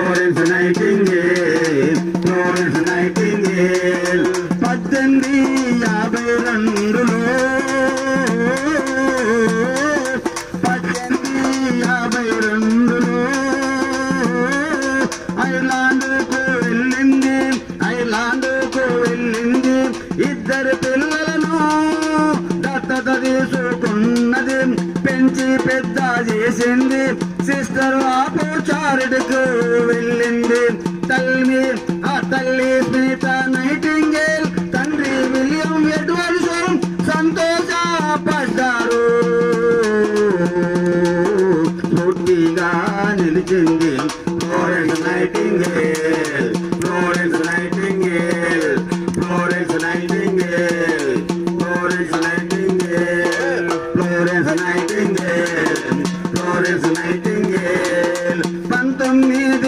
Florence nightingale 1852లో ఐర్లాండ్కు వెళ్ళింది ఇద్దరు పిల్లలను దత్తత తీసుకున్నది పెంచి పెద్ద చేసింది సిస్టర్ ఆపోచారుడుకు వెళ్ళింది తల్లి స్మిత నైటింగేల్ తండ్రి విలియం ఎడ్వర్డ్స్ సంతోషపడ్డారు స్ఫూర్తిగా నిలిచింది ఫ్లోరెన్స్ నైటింగేల్